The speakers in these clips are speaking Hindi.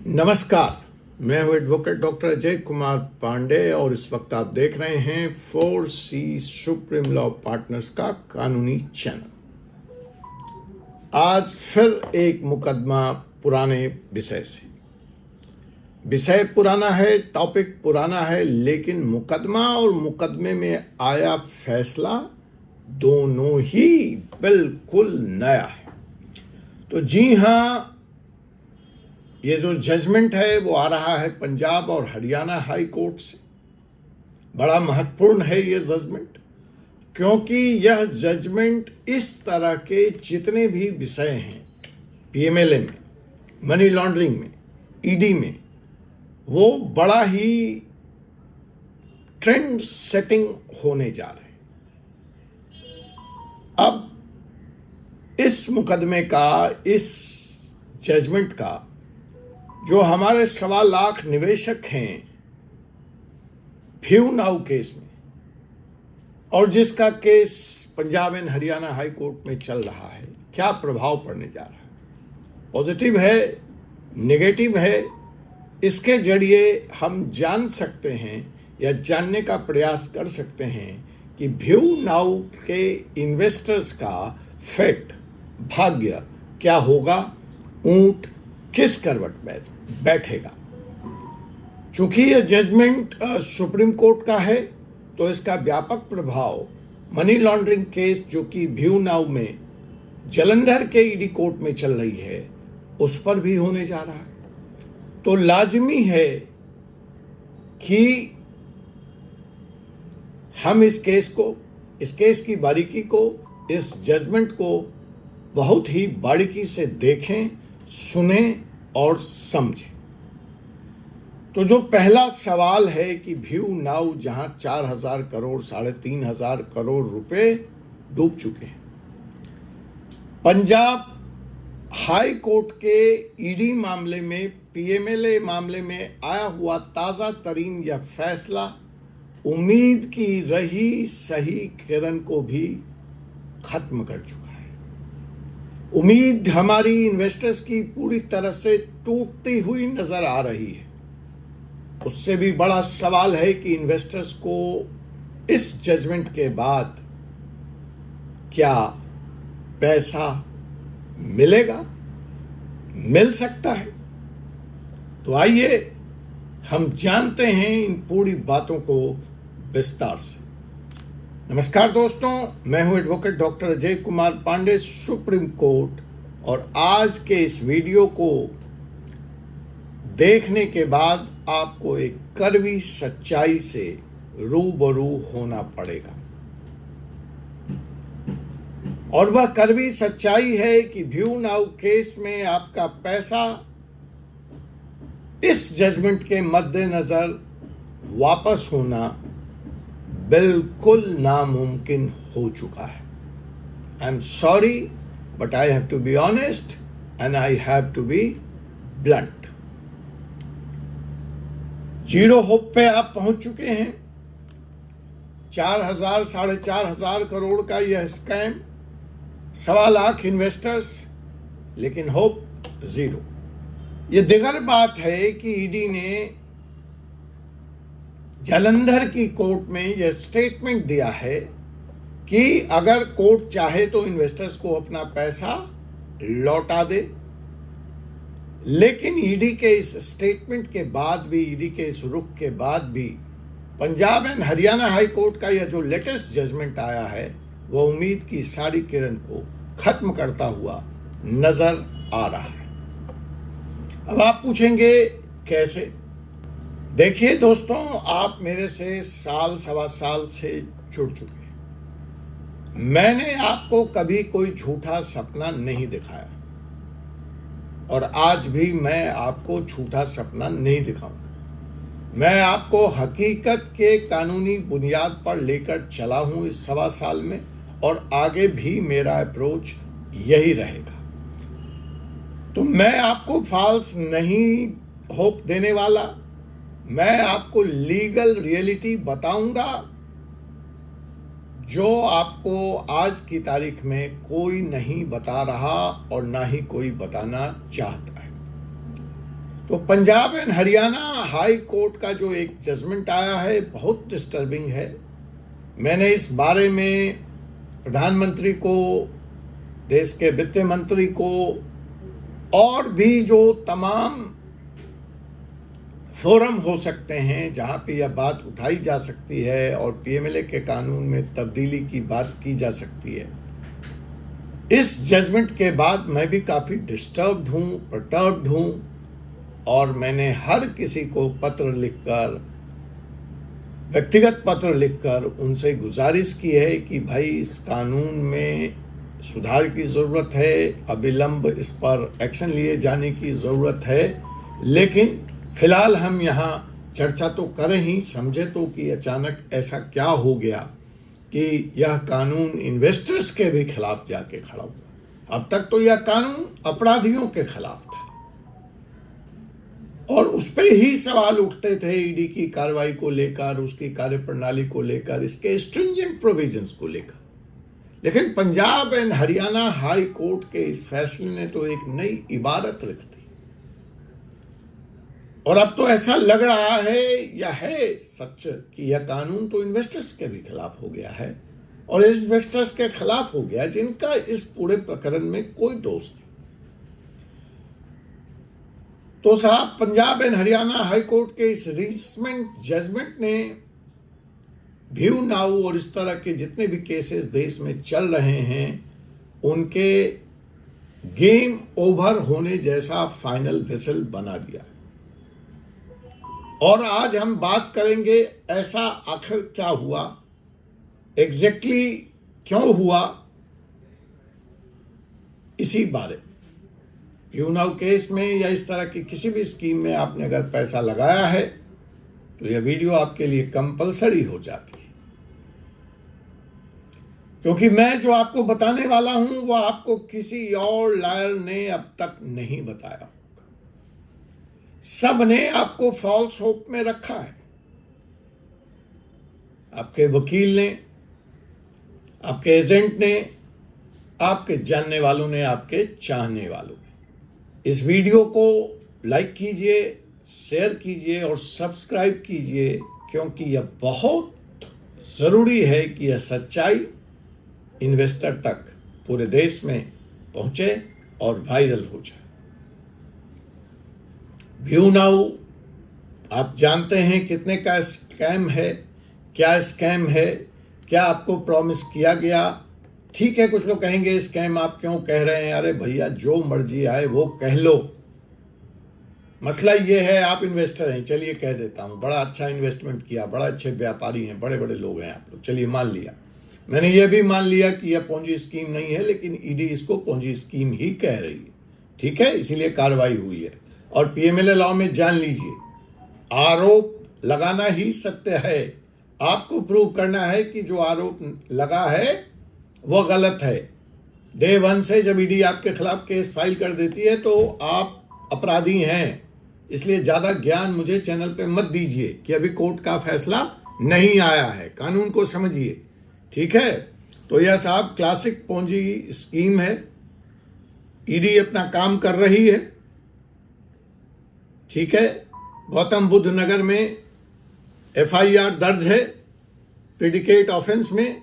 नमस्कार, मैं हूं एडवोकेट डॉक्टर अजय कुमार पांडे और इस वक्त आप देख रहे हैं 4C सुप्रीम लॉ पार्टनर्स का कानूनी चैनल। आज फिर एक मुकदमा पुराने विषय से। विषय पुराना है, टॉपिक पुराना है, लेकिन मुकदमा और मुकदमे में आया फैसला दोनों ही बिल्कुल नया है। तो जी हां, ये जो जजमेंट है वो आ रहा है पंजाब और हरियाणा हाई कोर्ट से। बड़ा महत्वपूर्ण है ये जजमेंट, क्योंकि यह जजमेंट इस तरह के जितने भी विषय हैं पीएमएलए में, मनी लॉन्ड्रिंग में, ईडी में, वो बड़ा ही ट्रेंड सेटिंग होने जा रहे हैं। अब इस मुकदमे का, इस जजमेंट का, जो हमारे 1.25 लाख निवेशक हैं व्यू नाउ केस में, और जिसका case Punjab and Haryana high court में चल रहा है, क्या प्रभाव पड़ने जा रहा है, पॉजिटिव है, नेगेटिव है, इसके जरिए हम जान सकते हैं या जानने का प्रयास कर सकते हैं कि व्यू नाउ के इन्वेस्टर्स का फेट, भाग्य क्या होगा, ऊंट किस करवट में बैठेगा। चूंकि यह जजमेंट सुप्रीम कोर्ट का है, तो इसका व्यापक प्रभाव मनी लॉन्ड्रिंग केस जो कि व्यू नाउ में जालंधर के ईडी कोर्ट में चल रही है, उस पर भी होने जा रहा है। तो लाजमी है कि हम इस केस की बारीकी को, इस जजमेंट को बहुत ही बारीकी से देखें, सुने और समझें। तो जो पहला सवाल है कि व्यू नाउ जहां 4,000 करोड़, 3,500 करोड़ रुपए डूब चुके हैं, पंजाब हाई कोर्ट के ईडी मामले में, पीएमएलए मामले में आया हुआ ताजा तरीन यह फैसला उम्मीद की रही सही किरण को भी खत्म कर चुका है। उम्मीद हमारी इन्वेस्टर्स की पूरी तरह से टूटती हुई नजर आ रही है। उससे भी बड़ा सवाल है कि इन्वेस्टर्स को इस जजमेंट के बाद क्या पैसा मिलेगा, मिल सकता है। तो आइए हम जानते हैं इन पूरी बातों को विस्तार से। नमस्कार दोस्तों, मैं हूं advocate doctor Ajay Kumar Pandey, supreme court, और आज के इस वीडियो को देखने के बाद आपको एक कड़वी सच्चाई से रूबरू होना पड़ेगा। और वह कड़वी सच्चाई है कि व्यू नाउ केस में आपका पैसा इस जजमेंट के मद्देनजर वापस होना बिल्कुल नामुमकिन हो चुका है। I am sorry, but I have to be honest and I have to be blunt. Zero hope पे आप पहुंच चुके हैं। 4,000, 4,500 करोड़ का यह स्कैम, 1.25 लाख इन्वेस्टर्स, लेकिन होप जीरो। यह दिगर बात है कि ईडी ने जालंधर की कोर्ट में यह स्टेटमेंट दिया है कि अगर कोर्ट चाहे तो इन्वेस्टर्स को अपना पैसा लौटा दे। लेकिन ईडी के इस स्टेटमेंट के बाद भी, ईडी के इस रुख के बाद भी, Punjab and Haryana high court का यह जो लेटेस्ट जजमेंट आया है, वह उम्मीद की सारी किरण को खत्म करता हुआ नजर आ रहा है। अब आप पूछेंगे कैसे? देखिए दोस्तों, आप मेरे से साल, 1.25 साल से जुड़ चुके हैं। मैंने आपको कभी कोई झूठा सपना नहीं दिखाया, और आज भी मैं आपको झूठा सपना नहीं दिखाऊंगा। मैं आपको हकीकत के कानूनी बुनियाद पर लेकर चला हूं इस 1.25 साल में, और आगे भी मेरा अप्रोच यही रहेगा। तो मैं आपको फॉल्स नहीं होप देने वाला, मैं आपको लीगल रियलिटी बताऊंगा जो आपको आज की तारीख में कोई नहीं बता रहा और ना ही कोई बताना चाहता है। तो Punjab and Haryana high court का जो एक जजमेंट आया है बहुत डिस्टर्बिंग है। मैंने इस बारे में प्रधानमंत्री को, देश के वित्त मंत्री को और भी जो तमाम फोरम हो सकते हैं जहां पे यह बात उठाई जा सकती है और पीएमएलए के कानून में तब्दीली की बात की जा सकती है, इस जजमेंट के बाद मैं भी काफ़ी डिस्टर्ब्ड हूँ, परटर्ब्ड हूँ और मैंने हर किसी को पत्र लिखकर, व्यक्तिगत पत्र लिखकर उनसे गुजारिश की है कि भाई इस कानून में सुधार की ज़रूरत है, अविलंब इस पर एक्शन लिए जाने की ज़रूरत है। लेकिन फिलहाल हम यहाँ चर्चा तो करें ही, समझे तो कि अचानक ऐसा क्या हो गया कि यह कानून इन्वेस्टर्स के भी खिलाफ जाके खड़ा हुआ। अब तक तो यह कानून अपराधियों के खिलाफ था और उस पर ही सवाल उठते थे ईडी की कार्रवाई को लेकर, उसकी कार्यप्रणाली को लेकर, इसके स्ट्रिंजेंट प्रोविजंस को लेकर। लेकिन Punjab and Haryana high court के इस फैसले ने तो एक नई इबारत रख दी और अब तो ऐसा लग रहा है, या है सच, कि यह कानून तो इन्वेस्टर्स के भी खिलाफ हो गया है और इन्वेस्टर्स के खिलाफ हो गया जिनका इस पूरे प्रकरण में कोई दोष नहीं। तो साहब, Punjab and Haryana high court के इस रिसेंट जजमेंट ने व्यू नाउ और इस तरह के जितने भी केसेस देश में चल रहे हैं उनके गेम ओवर होने जैसा फाइनल विसल बना दिया। और आज हम बात करेंगे ऐसा आखिर क्या हुआ, एग्जैक्टली क्यों हुआ, इसी बारे। व्यू नाउ केस में या इस तरह की किसी भी स्कीम में आपने अगर पैसा लगाया है तो यह वीडियो आपके लिए कंपलसरी हो जाती है, क्योंकि मैं जो आपको बताने वाला हूं वह आपको किसी और लॉयर ने अब तक नहीं बताया। सब ने आपको फॉल्स होप में रखा है, आपके वकील ने, आपके एजेंट ने, आपके जानने वालों ने, आपके चाहने वालों ने। इस वीडियो को लाइक कीजिए, शेयर कीजिए और सब्सक्राइब कीजिए, क्योंकि यह बहुत ज़रूरी है कि यह सच्चाई इन्वेस्टर तक पूरे देश में पहुंचे और वायरल हो जाए। व्यू नाउ आप जानते हैं कितने का स्कैम है, क्या स्कैम है, क्या आपको प्रॉमिस किया गया। ठीक है, कुछ लोग कहेंगे स्कैम आप क्यों कह रहे हैं, अरे भैया जो मर्जी आए वो कह लो, मसला ये है आप इन्वेस्टर हैं, चलिए कह देता हूँ, बड़ा अच्छा इन्वेस्टमेंट किया, बड़ा अच्छे व्यापारी हैं, बड़े बड़े लोग हैं आप लोग, चलिए मान लिया। मैंने ये भी मान लिया कि यह पोंजी स्कीम नहीं है, लेकिन ईडी इसको पोंजी स्कीम ही कह रही है, ठीक है, इसीलिए कार्रवाई हुई है। और पीएमएलए लॉ में जान लीजिए, आरोप लगाना ही सत्य है, आपको प्रूव करना है कि जो आरोप लगा है वो गलत है। डे 1 से जब ईडी आपके खिलाफ केस फाइल कर देती है तो आप अपराधी हैं। इसलिए ज़्यादा ज्ञान मुझे चैनल पे मत दीजिए कि अभी कोर्ट का फैसला नहीं आया है, कानून को समझिए, ठीक है। तो यह साहब क्लासिक पोंजी स्कीम है, ईडी अपना काम कर रही है, ठीक है। गौतम बुद्ध नगर में एफआईआर दर्ज है प्रेडिकेट ऑफेंस में,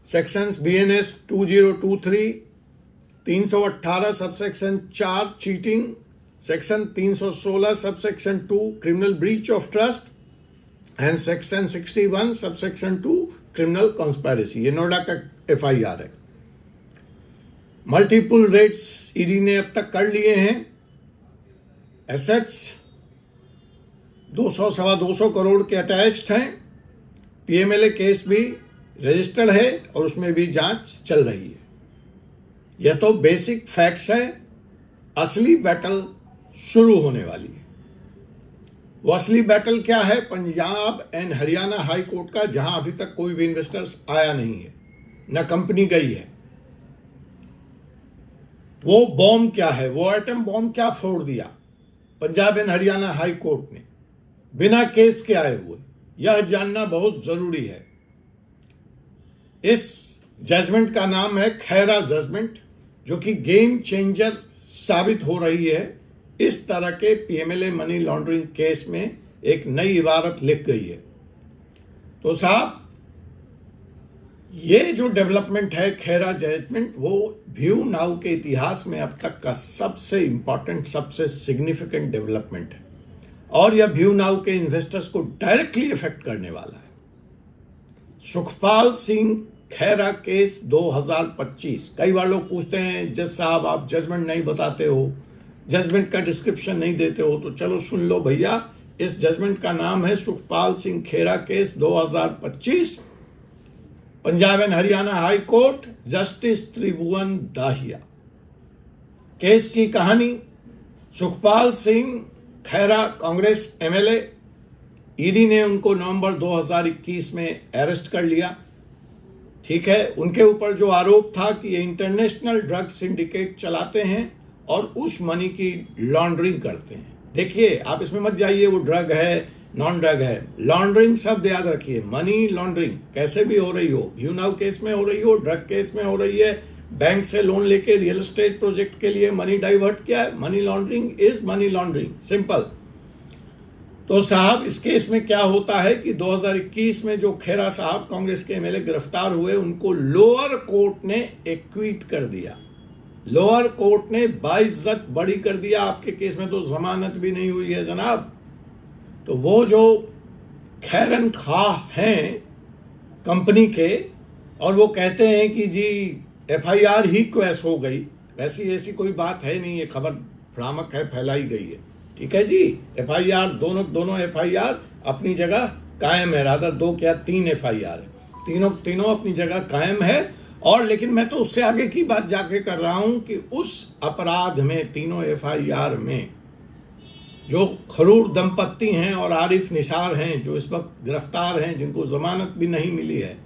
sections BNS 2023 318 subsection 4 cheating, section 316 subsection 2 criminal breach of trust and section 61 subsection 2 criminal conspiracy. ये नोएडा का एफआईआर है। मल्टीपल रेट्स ईडी ने अब तक कर लिए हैं। एसेट्स 200-225 करोड़ के अटैच्ड हैं। पीएमएलए केस भी रजिस्टर्ड है और उसमें भी जांच चल रही है। यह तो बेसिक फैक्ट्स है, असली बैटल शुरू होने वाली है। वो असली बैटल क्या है? Punjab and Haryana high court का, जहां अभी तक कोई भी इन्वेस्टर्स आया नहीं है, ना कंपनी गई है। वो बॉम्ब क्या है, वो एटम बॉम्ब क्या फोड़ दिया Punjab and Haryana high court ने बिना केस के आए हुए, यह जानना बहुत जरूरी है। इस जजमेंट का नाम है खैरा जजमेंट, जो कि गेम चेंजर साबित हो रही है इस तरह के पीएमएलए मनी लॉन्ड्रिंग केस में एक नई इबारत लिख गई है। तो साहब, ये जो डेवलपमेंट है खेरा जजमेंट, वो व्यू नाउ के इतिहास में अब तक का सबसे इंपॉर्टेंट, सबसे सिग्निफिकेंट डेवलपमेंट है और यह व्यू नाउ के इन्वेस्टर्स को डायरेक्टली इफेक्ट करने वाला है। सुखपाल सिंह खेरा केस 2025। कई बार लोग पूछते हैं, जज साहब आप जजमेंट नहीं बताते हो, जजमेंट का डिस्क्रिप्शन नहीं देते हो, तो चलो सुन लो भैया। इस जजमेंट का नाम है Sukhpal Singh Khera case 2025, Punjab and Haryana high court, justice Tribhuvan Dahiya. Case की कहानी, सुखपाल सिंह खेरा कांग्रेस एमएलए, ईडी ने उनको नवंबर 2021 में अरेस्ट कर लिया। ठीक है, उनके ऊपर जो आरोप था कि ये इंटरनेशनल ड्रग सिंडिकेट चलाते हैं और उस मनी की लॉन्ड्रिंग करते हैं। देखिए, आप इसमें मत जाइए वो ड्रग है नॉन ड्रग है, लॉन्ड्रिंग शब्द याद रखिए। मनी लॉन्ड्रिंग कैसे भी हो रही हो, व्यू नाउ केस में हो रही हो, ड्रग केस में हो रही है, बैंक से लोन लेके रियल एस्टेट प्रोजेक्ट के लिए मनी डाइवर्ट किया है, money laundering is money laundering, simple. तो साहब, इस केस में क्या होता है कि 2021 में जो खेरा साहब कांग्रेस के एमएलए गिरफ्तार हुए, उनको लोअर कोर्ट ने एक्विट कर दिया। लोअर कोर्ट ने बाइज्जत बरी कर दिया। आपके केस में तो जमानत भी नहीं हुई है जनाब। तो वो जो खैरन खा हैं कंपनी के, और वो कहते हैं कि जी एफआईआर ही क्वेस हो गई, वैसी ऐसी कोई बात है नहीं, ये खबर भ्रामक है, फैलाई गई है। ठीक है जी, एफआईआर दोनों एफआईआर अपनी जगह कायम है, रादर 2 क्या 3 एफआईआर है, तीनों अपनी जगह कायम है। और लेकिन मैं तो उससे आगे की बात जाके कर रहा हूं कि उस अपराध में, तीनों एफआईआर में जो खरूर दंपत्ति हैं और आरिफ निसार हैं, जो इस वक्त गिरफ्तार हैं, जिनको जमानत भी नहीं मिली है,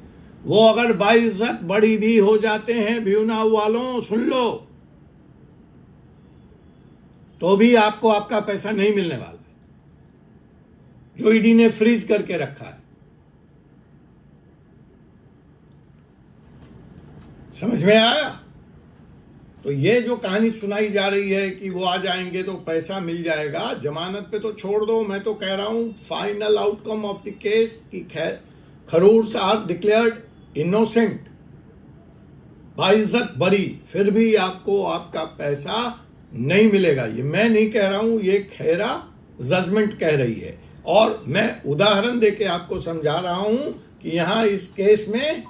वो अगर बाइज्जत बरी भी हो जाते हैं, व्यू नाउ वालों सुन लो, तो भी आपको आपका पैसा नहीं मिलने वाला, जो ईडी ने फ्रीज करके रखा है। समझ में आया? तो ये जो कहानी सुनाई जा रही है कि वो आ जाएंगे तो पैसा मिल जाएगा, जमानत पे तो छोड़ दो। मैं तो कह रहा हूं final outcome of the case की खरूर साहब डिक्लेयर्ड इनोसेंट, बाइज्जत बरी, फिर भी आपको आपका पैसा नहीं मिलेगा। ये मैं नहीं कह रहा हूं, ये खेरा जजमेंट कह रही है। और मैं उदाहरण देके आपको समझा रहा हूं कि यहां इस केस में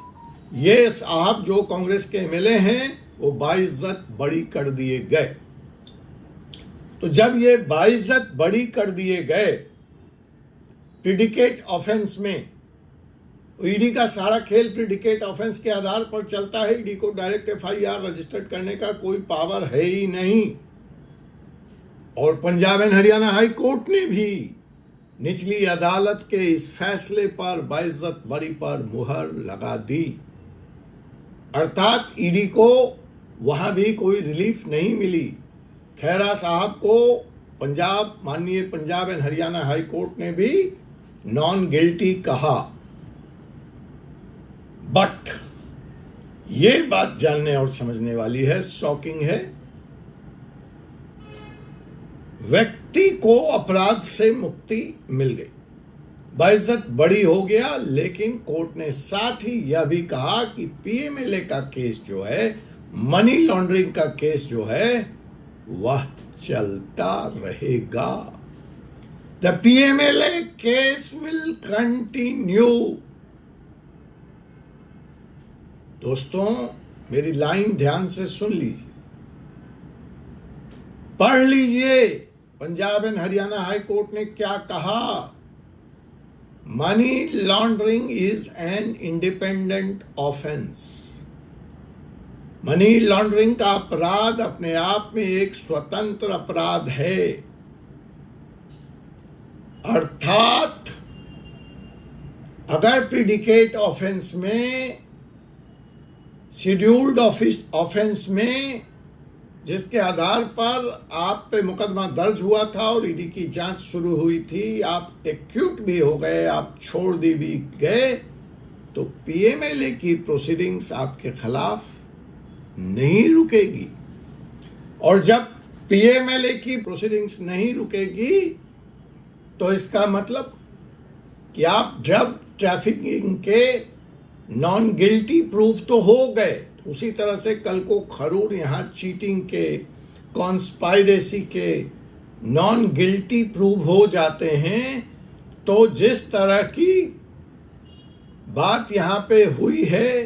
ये साहब जो कांग्रेस के एमएलए हैं, वो बाइज्जत बरी कर दिए गए। तो जब ये बाइज्जत बरी कर दिए गए प्रिडिकेट ऑफेंस में, ईडी का सारा खेल प्रिडिकेट ऑफेंस के आधार पर चलता है। ईडी को डायरेक्ट एफआईआर रजिस्टर्ड करने का कोई पावर है ही नहीं। और Punjab and Haryana high court ने भी निचली अदालत के इस फैसले पर बाइज्जत बरी पर मुहर लगा दी। अर्थात ईडी को वहां भी कोई रिलीफ नहीं मिली। खेरा साहब को माननीय Punjab and Haryana high court ने भी नॉन गिल्टी कहा। बट ये बात जानने और समझने वाली है, शॉकिंग है, व्यक्ति को अपराध से मुक्ति मिल गई, बाइज्जत बरी हो गया। लेकिन कोर्ट ने साथ ही यह भी कहा कि पीएमएलए का केस जो है, मनी लॉन्ड्रिंग का केस जो है, वह चलता रहेगा। The PMLA case will continue. दोस्तों, मेरी लाइन ध्यान से सुन लीजिए, पढ़ लीजिए Punjab and Haryana high court ने क्या कहा। Money laundering is an independent offence. Money laundering का अपराध अपने आप में एक स्वतंत्र अपराध है। अर्थात अगर प्रिडिकेट ऑफेंस में, शेड्यूल्ड ऑफेंस में, जिसके आधार पर आप पे मुकदमा दर्ज हुआ था और ईडी की जांच शुरू हुई थी, आप एक्यूट भी हो गए, आप छोड़ दी भी गए, तो पीएमएलए की प्रोसीडिंग्स आपके खिलाफ नहीं रुकेगी। और जब पीएमएलए की प्रोसीडिंग्स नहीं रुकेगी तो इसका मतलब कि आप ड्रग ट्रैफिकिंग के नॉन गिल्टी प्रूफ तो हो गए, उसी तरह से कल को खरूर यहां चीटिंग के, कॉन्स्पायरेसी के नॉन गिल्टी प्रूव हो जाते हैं तो जिस तरह की बात यहां पे हुई है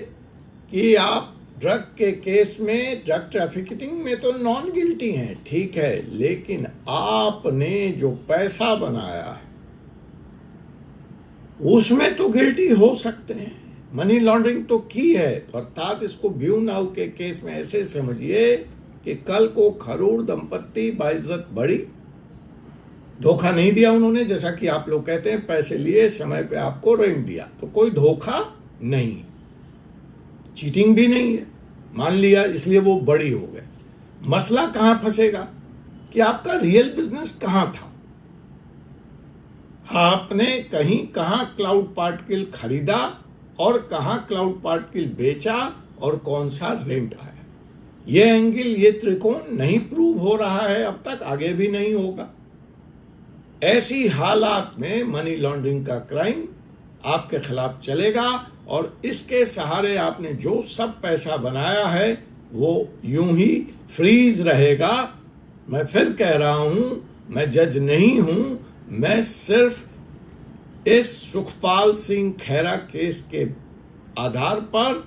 कि आप ड्रग के केस में, ड्रग ट्रैफिकिंग में तो नॉन गिल्टी हैं, ठीक है, लेकिन आपने जो पैसा बनाया है उसमें तो गिल्टी हो सकते हैं। मनी लॉन्ड्रिंग तो की है, अर्थात इसको व्यू नाउ के केस में ऐसे समझिए कि कल को खरूर दंपत्ति बाइज्जत बढ़ी, धोखा नहीं दिया उन्होंने, जैसा कि आप लोग कहते हैं पैसे लिए, समय पे आपको रेंट दिया, तो कोई धोखा नहीं, चीटिंग भी नहीं है, मान लिया, इसलिए वो बड़ी हो गए। मसला कहां फंसेगा कि आपका रियल बिजनेस कहां था, आपने कहां क्लाउड पार्टिकल खरीदा और कहां क्लाउड पार्टिकल बेचा और कौन सा रेंट आया। ये एंगल, ये त्रिकोण नहीं प्रूव हो रहा है अब तक, आगे भी नहीं होगा। ऐसी हालात में मनी लॉन्ड्रिंग का क्राइम आपके खिलाफ चलेगा और इसके सहारे आपने जो सब पैसा बनाया है वो यूं ही फ्रीज रहेगा। मैं फिर कह रहा हूं, मैं जज नहीं हूं, मैं सिर्फ इस सुखपाल सिंह खैरा केस के आधार पर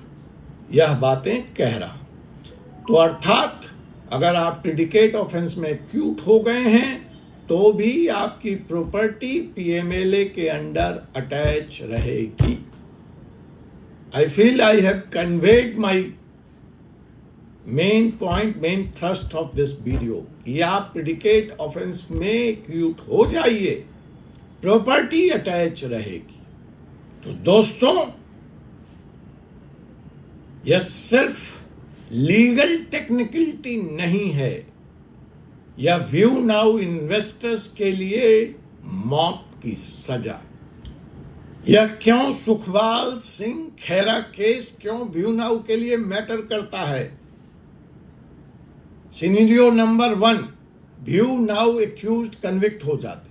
यह बातें कह रहा हूं। तो अर्थात अगर आप प्रिडिकेट ऑफेंस में एक्यूट हो गए हैं तो भी आपकी प्रॉपर्टी पीएमएलए के अंडर अटैच रहेगी। I feel I have conveyed my main point, main thrust of this video कि आप प्रिडिकेट ऑफेंस में एक्यूट हो जाइए, प्रॉपर्टी अटैच रहेगी। तो दोस्तों, यह सिर्फ लीगल टेक्निकलिटी नहीं है, यह व्यू नाउ इन्वेस्टर्स के लिए मौत की सजा। यह क्यों सुखपाल सिंह खैरा केस क्यों व्यू नाउ के लिए मैटर करता है? Scenario number 1, view now accused convict हो जाते,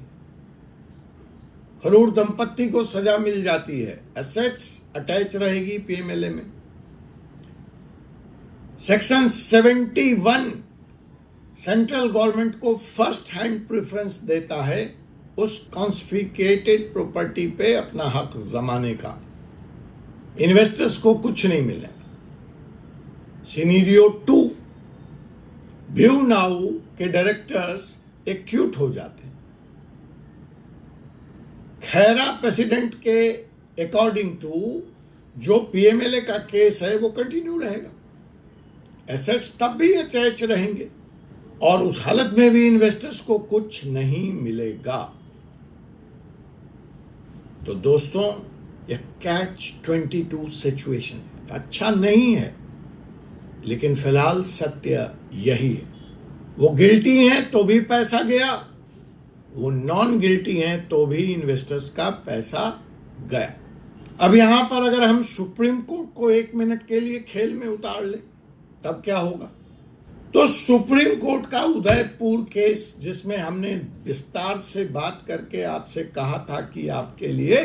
खरूर दंपत्ति को सजा मिल जाती है, एसेट्स अटैच रहेगी पीएमएलए में। सेक्शन 71 सेंट्रल गवर्नमेंट को फर्स्ट हैंड प्रेफरेंस देता है उस कॉन्फिस्केटेड प्रॉपर्टी पे अपना हक जमाने का, इन्वेस्टर्स को कुछ नहीं मिलेगा। सिनेरियो 2, व्यू नाउ के डायरेक्टर्स एक्यूट हो जाते हैं, खैरा प्रेसिडेंट के अकॉर्डिंग टू जो पीएमएलए का केस है वो कंटिन्यू रहेगा, एसेट्स तब भी अटैच रहेंगे और उस हालत में भी इन्वेस्टर्स को कुछ नहीं मिलेगा। तो दोस्तों, यह कैच 22 सिचुएशन है, अच्छा नहीं है, लेकिन फिलहाल सत्य यही है। वो गिल्टी हैं तो भी पैसा गया, वो नॉन गिल्टी हैं तो भी इन्वेस्टर्स का पैसा गया। अब यहां पर अगर हम सुप्रीम कोर्ट को 1 मिनट के लिए खेल में उतार लें तब क्या होगा? तो सुप्रीम कोर्ट का उदयपुर केस, जिसमें हमने विस्तार से बात करके आपसे कहा था कि आपके लिए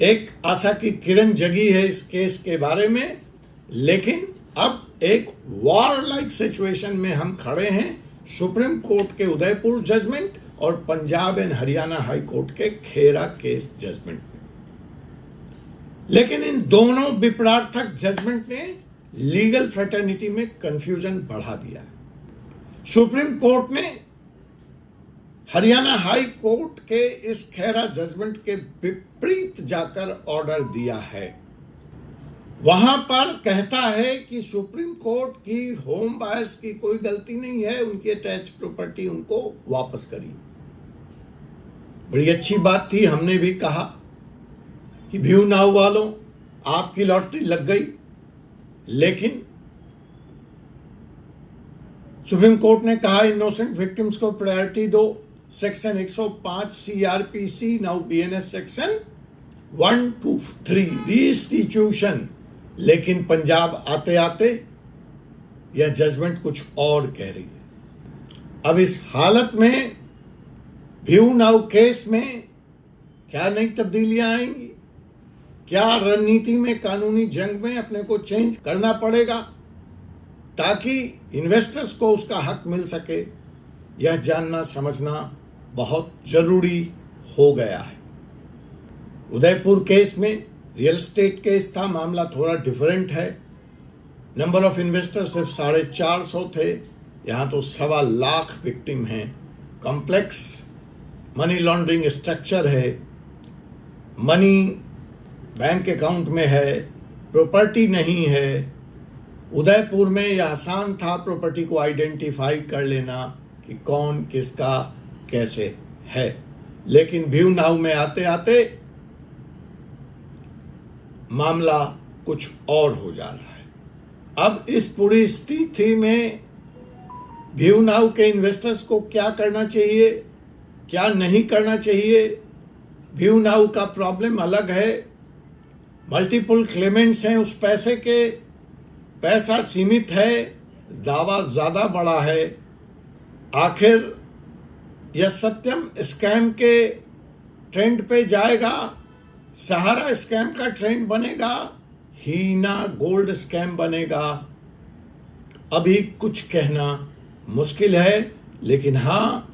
एक आशा की किरण जगी है इस केस के बारे में, लेकिन अब एक वॉर लाइक सिचुएशन में हम खड़े हैं सुप्रीम कोर्ट के उदयपुर जजमेंट और Punjab and Haryana high court के खेरा केस जजमेंट में। लेकिन इन दोनों विपरीतार्थक जजमेंट ने लीगल फ्रेटर्निटी में कंफ्यूजन बढ़ा दिया है। सुप्रीम कोर्ट ने हरियाणा हाई कोर्ट के इस खेरा जजमेंट के विपरीत जाकर ऑर्डर दिया है। वहां पर कहता है कि सुप्रीम कोर्ट की होम बायर्स की कोई गलती नहीं है, उनकी अटैच प्रॉपर्टी उनको वापस करिए। बड़ी अच्छी बात थी, हमने भी कहा कि व्यू नाउ वालों, आपकी लॉटरी लग गई, लेकिन सुप्रीम कोर्ट ने कहा इनोसेंट विक्टिम्स को प्रायोरिटी दो। Section 105 CrPC, now BNS section 123 restitution. लेकिन पंजाब आते आते यह जजमेंट कुछ और कह रही है। अब इस हालत में व्यू नाउ केस में क्या नई तब्दीलियां आएंगी? क्या रणनीति में, कानूनी जंग में अपने को चेंज करना पड़ेगा ताकि इन्वेस्टर्स को उसका हक मिल सके? यह जानना समझना बहुत जरूरी हो गया है। उदयपुर केस में रियल एस्टेट केस था, मामला थोड़ा डिफरेंट है। नंबर ऑफ इन्वेस्टर सिर्फ 450 थे, यहाँ तो 1.25 लाख विक्टिम हैं। कॉम्प्लेक्स मनी लॉन्ड्रिंग स्ट्रक्चर है, मनी बैंक अकाउंट में है, प्रॉपर्टी नहीं है। उदयपुर में यह आसान था प्रॉपर्टी को आइडेंटिफाई कर लेना कि कौन किसका कैसे है, लेकिन व्यू नाउ में आते आते मामला कुछ और हो जा रहा है। अब इस पूरी स्थिति में व्यू नाउ के इन्वेस्टर्स को क्या करना चाहिए, क्या नहीं करना चाहिए? व्यू नाउ का प्रॉब्लम अलग है, मल्टीपल क्लेमेंट्स हैं उस पैसे के, पैसा सीमित है, दावा ज्यादा बड़ा है। आखिर यह सत्यम स्कैम के ट्रेंड पे जाएगा, सहारा स्कैम का ट्रेंड बनेगा, हीना गोल्ड स्कैम बनेगा? अभी कुछ कहना मुश्किल है, लेकिन हाँ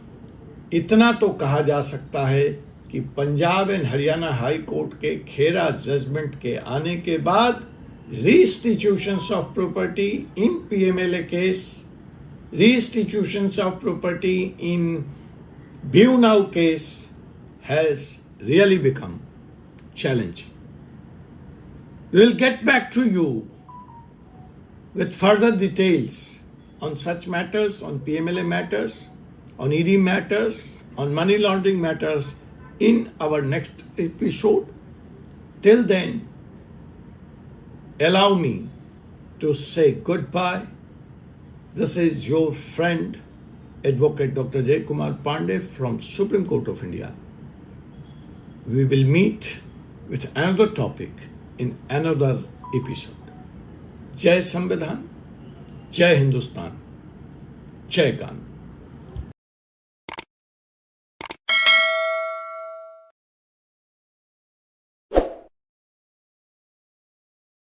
इतना तो कहा जा सकता है कि Punjab and Haryana high court के खेरा जजमेंट के आने के बाद restitutions of property in PMLA case, restitutions of property in View Now case has really become challenging. We will get back to you with further details on such matters, on PMLA matters, on ED matters, on money laundering matters in our next episode. Till then, allow me to say goodbye. This is your friend, Advocate Dr. Jay Kumar Pandey from Supreme Court of India. We will meet with another topic in another episode. जय संविधान, जय हिंदुस्तान, जय कानून।